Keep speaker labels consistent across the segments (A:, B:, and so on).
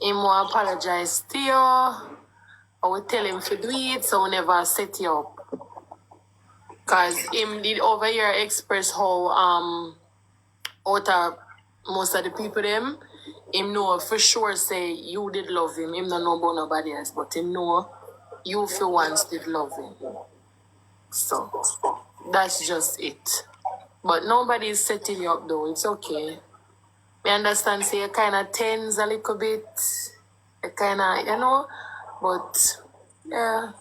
A: him will apologize to you. I will tell him to do it, so we never set you up. Cause him did over here express how out of most of the people them, him know for sure say you did love him. Him don't know about nobody else, but him know you for once did love him. So that's just it. But nobody is setting you up though. It's okay. I understand say you kinda tense a little bit. You kinda, but yeah.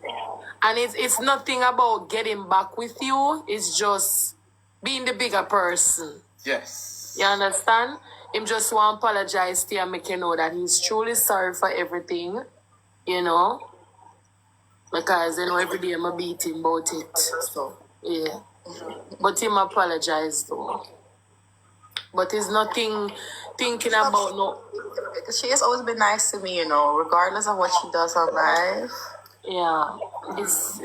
A: And it's nothing about getting back with you. It's just being the bigger person.
B: Yes.
A: You understand? Him just want to apologize to you and make you know that he's truly sorry for everything. Because, every day I'm beat him about it. So, yeah. But him apologize though. But it's nothing thinking about no.
C: She has always been nice to me, regardless of what she does in life.
A: Yeah, it's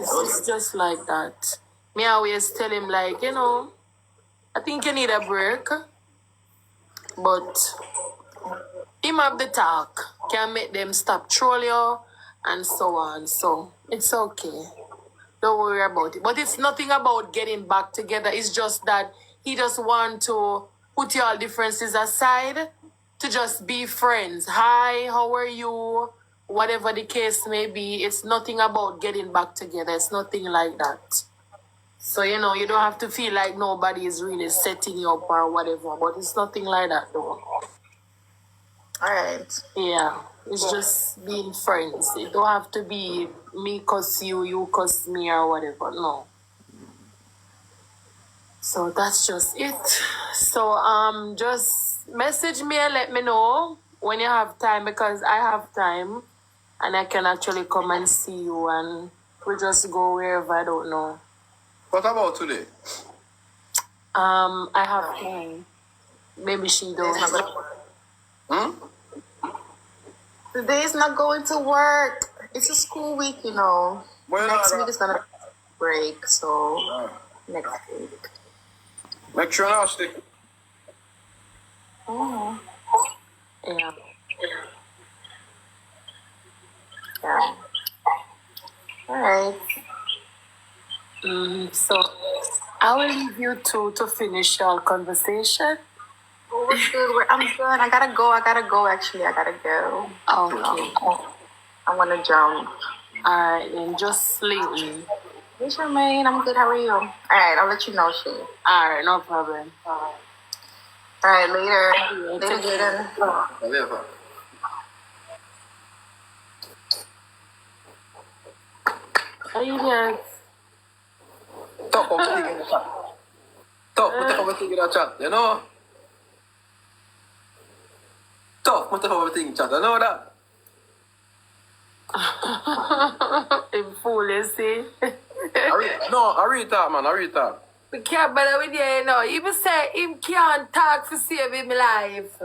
A: just like that. Me always tell him like, I think you need a break. But him have the talk can make them stop troll you and so on. So it's okay. Don't worry about it. But it's nothing about getting back together. It's just that he just want to put your differences aside to just be friends. Hi, how are you? Whatever the case may be, it's nothing about getting back together. It's nothing like that. So, you don't have to feel like nobody is really setting you up or whatever. But it's nothing like that, though.
C: All right.
A: Yeah. It's just being friends. It don't have to be me cuss you, you cuss me or whatever. No. So that's just it. So just message me and let me know when you have time because I have time and I can actually come and see you and we just go wherever, I don't know.
B: What about today?
A: I have time. Maybe she don't.
C: Today is not going to work. It's a school week,
B: Well,
C: next week is gonna break, so next week.
B: Make sure I stay.
C: Oh.
A: Yeah.
C: Yeah. All right.
A: So I will leave you two to finish your conversation.
C: Oh, we're good. I'm good. I gotta go. Actually, I gotta go.
A: Okay.
C: I'm gonna jump.
A: All right, then just leave me.
C: Hey, Charmaine. I'm good. How are you? All right. I'll let you know, Shay.
A: All right, no problem.
C: All right. Later. Later, Jayden.
B: Later.
A: Are you here?
B: Talk of thing in the chat. Talk, put everything in the chat, Talk, put everything in the chat, that?
A: Him fool, you see?
B: I read that, man. I read that.
A: We can't bother with you, Even say him can't talk for save him life.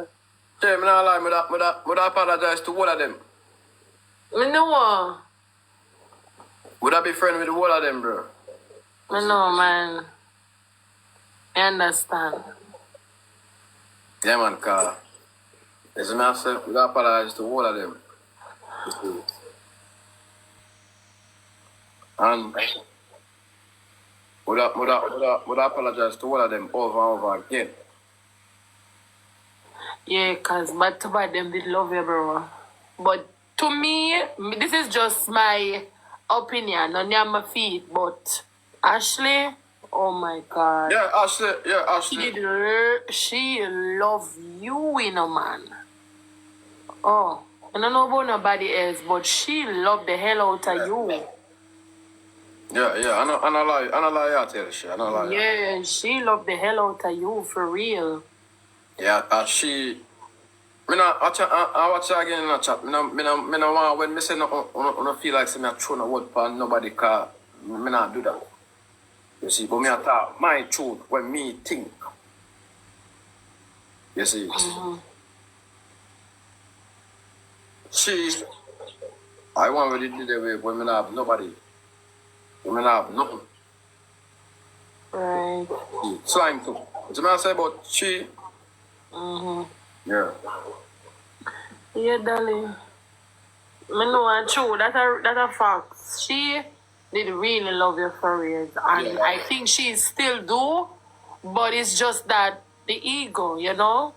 B: Yeah, I'm not lying. Would I apologize to all of them?
A: I know.
B: Would I be friend with all of them, bro?
A: I know, man. I understand.
B: Yeah, man, cause as a master, would I apologize to all of them? And would I apologize to all of them over and over again?
A: Yeah, cause but to bad them did love you, bro. But to me, this is just my opinion on my feet. But Ashley, oh my God.
B: Yeah, Ashley.
A: She love you, man. Oh, I don't know about nobody else, but she loved the hell out of you.
B: Yeah, I know lie, I tell you, I know lie.
A: Yeah, she loved the hell out of you, for real.
B: Yeah, she... I watch her again in the chat. I want when I say no feel like I'm throwing a word for nobody because I not do that. You see, but I talk my truth when me think. You see. She, I want to do that way when I have nobody. When I have nothing.
A: Right.
B: So I'm too. What I say about she? Yeah.
A: Yeah, darling. I know and true. That's a fact. She did really love you for real. And
B: Yeah.
A: I think she still do, but it's just that the ego, you know?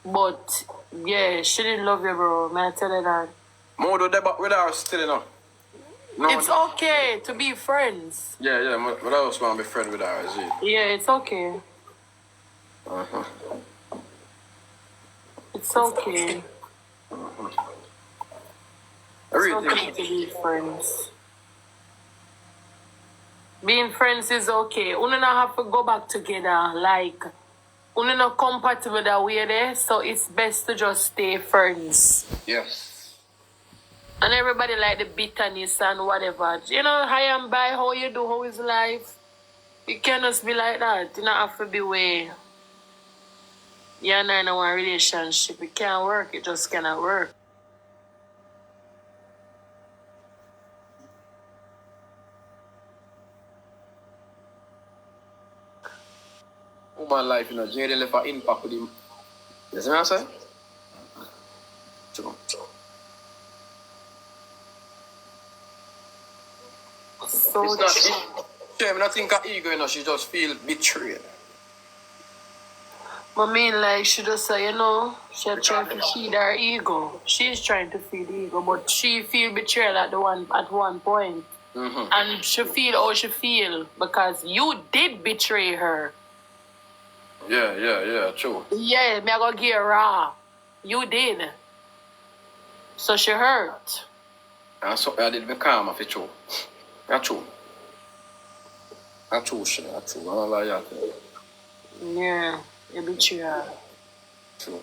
A: But yeah, she didn't love you, bro. May I tell you that?
B: More do debate with her still, you know. No,
A: It's okay to be friends.
B: yeah, but I also want to be friends with her, is it?
A: Yeah, it's okay.
B: Uh-huh.
A: It's okay. It's okay to be friends. Being friends is okay. You don't have to go back together. Like, you not compatible that way there, so it's best to just stay friends.
B: Yes.
A: And everybody like the bitterness and whatever. You know, high and by, how you do, how is life? You cannot be like that. You don't have to be way. You're not in a relationship. It can't work. It just cannot work.
B: Woman life, you know, JAYDEN left an impact with him. You see what I'm saying? True.
A: So
B: It's not, she not think of ego, you know, she just feel betrayed.
A: I mean, like, she just say, you know, she trying to feed her ego. She's trying to feed ego, but she feel betrayed at one point.
B: Mm-hmm.
A: And she feel how she feel because you did betray her.
B: Yeah, true.
A: Yeah, me I go get raw. You did. So she hurt.
B: And so I did become of it, true. That's true. That's true, she. That's true. I don't lie to you.
A: Yeah, you betray her.
B: True.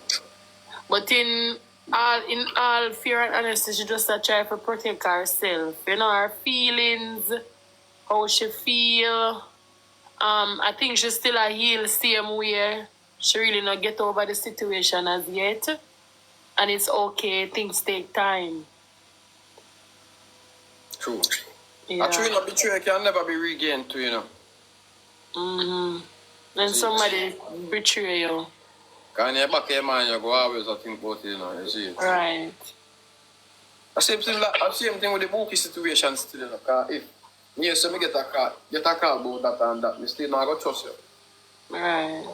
A: But in all fear and honesty, she just try to protect herself. You know, her feelings, how she feel. I think she still a heal same way. She really not get over the situation as yet. And it's okay, things take time.
B: True.
A: Yeah.
B: A true enough betrayal can never be regained too, you know.
A: Then somebody betray you.
B: Because in your back of your mind, you go always think about it, you know, you see it.
A: Right.
B: The same thing with the bookie situation still, you know, because if me say me get a call about that and that, me still not go trust you.
A: Right.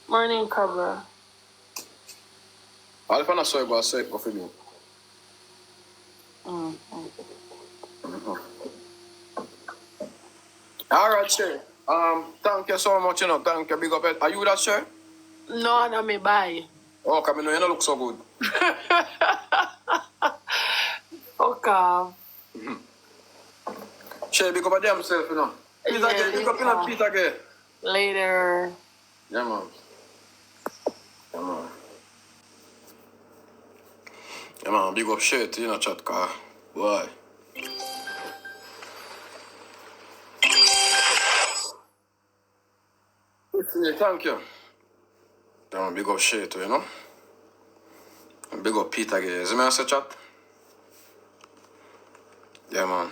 A: Morning cover.
B: All if I not saw it, go for me. Alright, sir. Thank you so much, you know. Thank you, big up. Are you that, sir?
A: No, no, me buy.
B: Oh, because I know you don't look so good.
A: Fuck off.
B: Shay, big up at themself, you know. Peter again, big up, you know, Peter again.
A: Later.
B: Yeah, man. Yeah, man. Yeah, man, big up shit, you know, chat car. Boy. Yeah, thank you. Yeah, man, big up shit, you know. And big up Peter again. Is it me I say chat? Yeah, man.